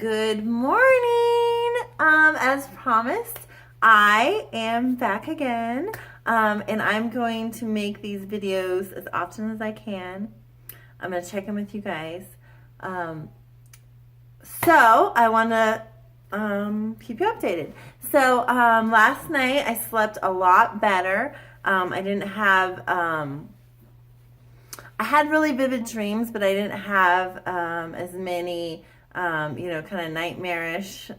Good morning. As promised, I am back again, and I'm going to make these videos as often as I can. I'm going to check in with you guys. So I want to keep you updated. So last night I slept a lot better. I didn't have I had really vivid dreams, but I didn't have as many, kind of nightmarish,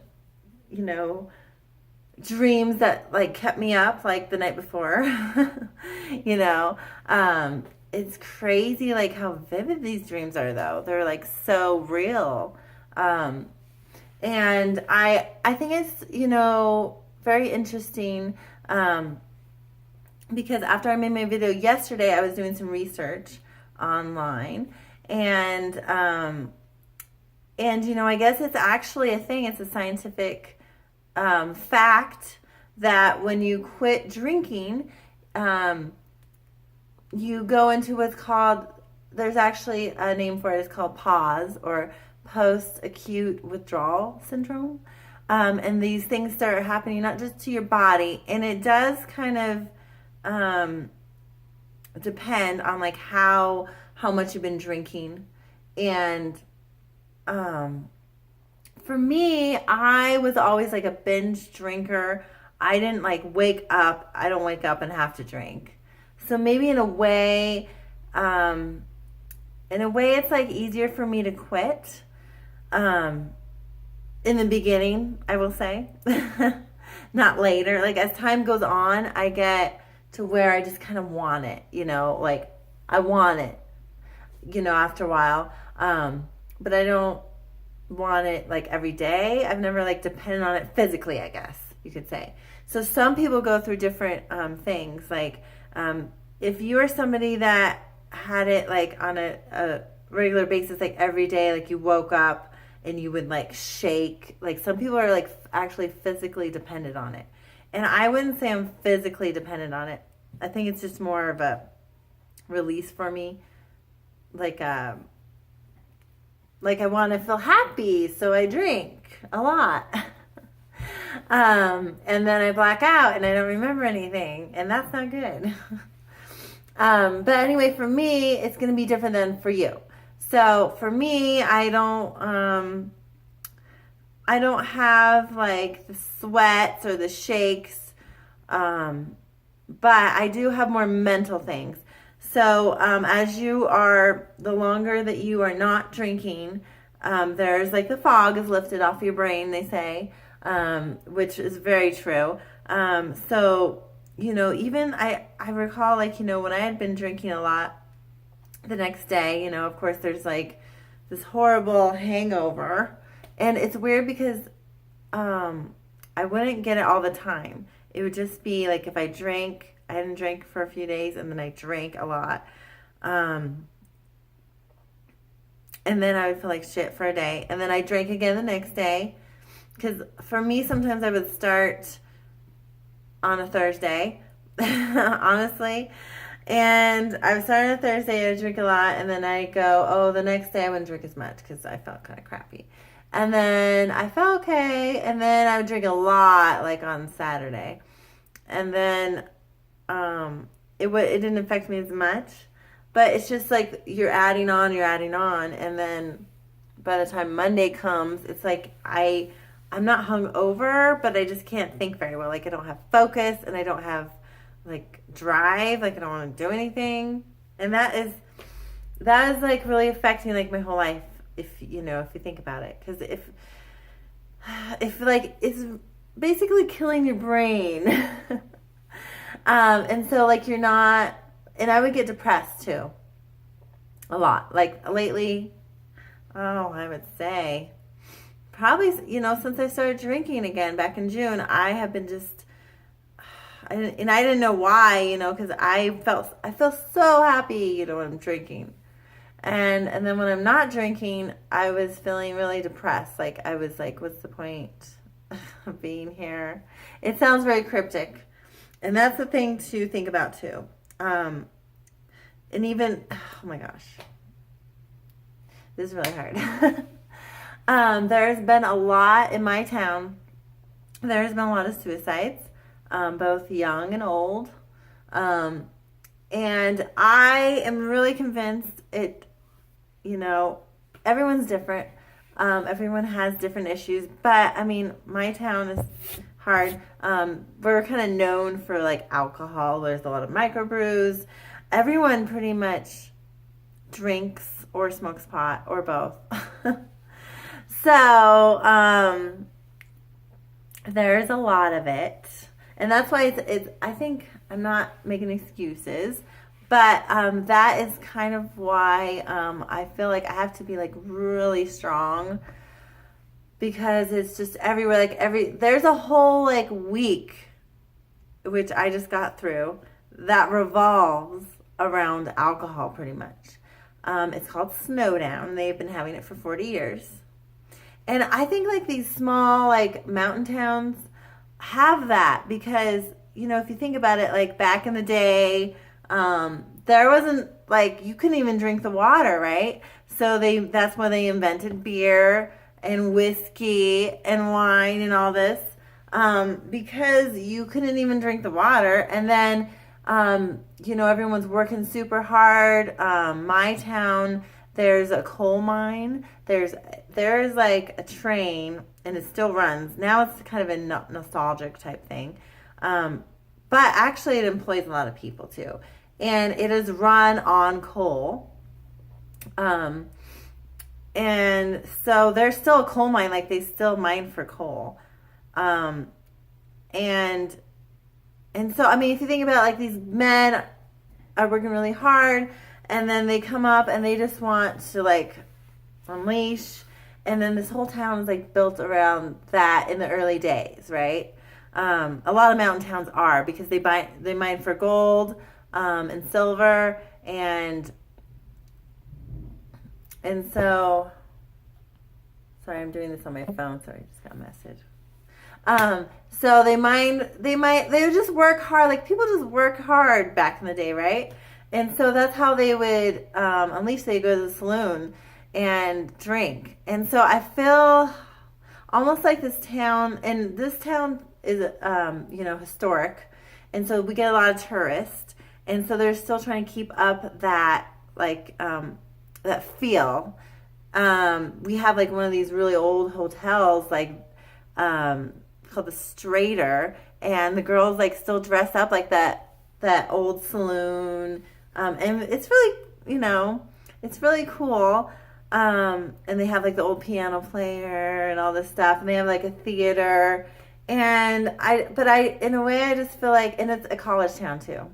dreams that like kept me up like the night before. you know, it's crazy like how vivid these dreams are though. They're like so real. And I think it's, very interesting, because after I made my video yesterday, I was doing some research online, and I guess it's actually a thing. It's a scientific fact that when you quit drinking, you go into what's called, there's actually a name for it, it's called PAWS, or post-acute withdrawal syndrome. And these things start happening not just to your body, and it does kind of depend on like how much you've been drinking. And for me, I was always like a binge drinker. I didn't like wake up. I don't wake up and have to drink. So maybe in a way it's like easier for me to quit. In the beginning, I will say, not later. Like as time goes on, I get to where I just kind of want it, like I want it, after a while. But I don't want it like every day. I've never like depended on it physically, I guess you could say. So some people go through different things. Like if you are somebody that had it like on a regular basis, like every day, like you woke up and you would like shake. Like some people are like actually physically dependent on it. And I wouldn't say I'm physically dependent on it. I think it's just more of a release for me. Like I want to feel happy, so I drink a lot. And then I black out and I don't remember anything. And that's not good. But anyway, for me, it's going to be different than for you. So for me, I don't have like the sweats or the shakes, but I do have more mental things. So as the longer that you are not drinking, there's like the fog is lifted off your brain, they say, which is very true. So, even I recall like, when I had been drinking a lot, the next day, of course, there's like this horrible hangover. And it's weird because I wouldn't get it all the time. It would just be like if I hadn't drank for a few days, and then I drank a lot. And then I would feel like shit for a day. And then I drank again the next day. Because for me, sometimes I would start on a Thursday, honestly. And I was starting on a Thursday, I would drink a lot, and then I go, the next day I wouldn't drink as much because I felt kind of crappy. And then I felt okay, and then I would drink a lot, like on Saturday. And then it didn't affect me as much, but it's just like you're adding on, and then by the time Monday comes, it's like I'm not hungover, but I just can't think very well. Like I don't have focus, and I don't have like drive, like I don't want to do anything. And that is like really affecting like my whole life, if you think about it. Because if like it's basically killing your brain. And so like you're not, and I would get depressed too a lot. Like lately, I would say probably, since I started drinking again back in June, I have been just, I didn't know why, because I feel so happy, when I'm drinking. And then when I'm not drinking, I was feeling really depressed. Like I was like, what's the point of being here? It sounds very cryptic. And that's the thing to think about too. And even, oh my gosh, this is really hard. There's been a lot in my town. There's been a lot of suicides, both young and old. And I am really convinced you know, everyone's different. Everyone has different issues. But, I mean, my town is hard. We're kind of known for, like, alcohol. There's a lot of microbrews. Everyone pretty much drinks or smokes pot or both. So, there's a lot of it. And that's why it's I think I'm not making excuses, but that is kind of why I feel like I have to be like really strong, because it's just everywhere. Like there's a whole like week, which I just got through, that revolves around alcohol pretty much. It's called Snowdown. They've been having it for 40 years. And I think like these small like mountain towns have that because, you know, if you think about it, like back in the day, there wasn't like, you couldn't even drink the water, right? So that's why they invented beer and whiskey and wine and all this, because you couldn't even drink the water. And then, you know, everyone's working super hard. My town, there's a coal mine. There's like a train, and it still runs. Now it's kind of a nostalgic type thing. But actually it employs a lot of people too. And it is run on coal. And so there's still a coal mine, like they still mine for coal. And so, I mean, if you think about it, like these men are working really hard, and then they come up and they just want to like unleash. And then this whole town is like built around that in the early days, right? A lot of mountain towns are, because they mine for gold and silver, and so, sorry, I'm doing this on my phone. Sorry, I just got a message. So they would just work hard. Like people just work hard back in the day, right? And so that's how they would, unleash. They go to the saloon and drink. And so I feel almost like this town, and this town is, you know, historic. And so we get a lot of tourists. And so they're still trying to keep up that, like, that feel. We have like one of these really old hotels, like, called the Strater, and the girls like still dress up like that old saloon. And it's really, you know, it's really cool. And they have like the old piano player and all this stuff, and they have like a theater. And in a way, I just feel like, and it's a college town too,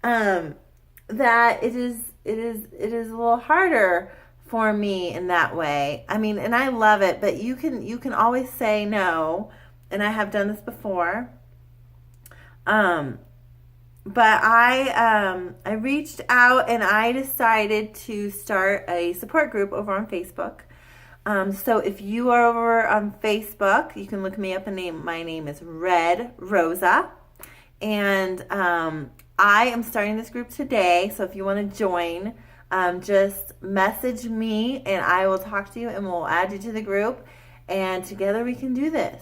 that it is a little harder for me in that way. I mean, and I love it, but you can always say no, and I have done this before. But I reached out and I decided to start a support group over on Facebook. So if you are over on Facebook, you can look me up and my name is Red Rosa. And I am starting this group today. So if you want to join, just message me and I will talk to you and we'll add you to the group. And together we can do this.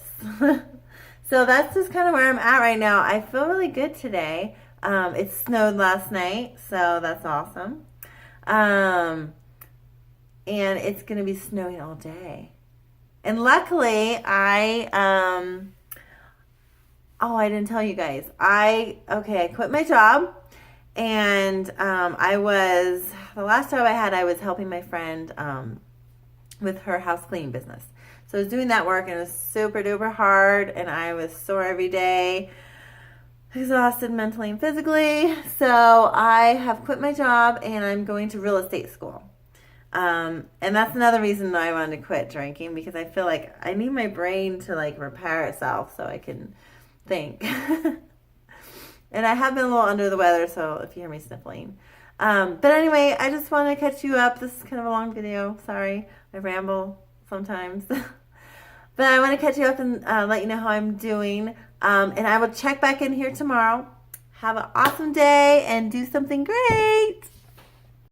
So that's just kind of where I'm at right now. I feel really good today. It snowed last night, so that's awesome. And it's going to be snowing all day. And luckily, I didn't tell you guys. I quit my job, and the last job I was helping my friend with her house cleaning business. So I was doing that work, and it was super duper hard, and I was sore every day, exhausted mentally and physically. So I have quit my job and I'm going to real estate school. And that's another reason that I wanted to quit drinking, because I feel like I need my brain to like repair itself so I can think. And I have been a little under the weather, so if you hear me sniffling. But anyway, I just want to catch you up. This is kind of a long video. Sorry, I ramble sometimes. But I want to catch you up and let you know how I'm doing. And I will check back in here tomorrow. Have an awesome day and do something great.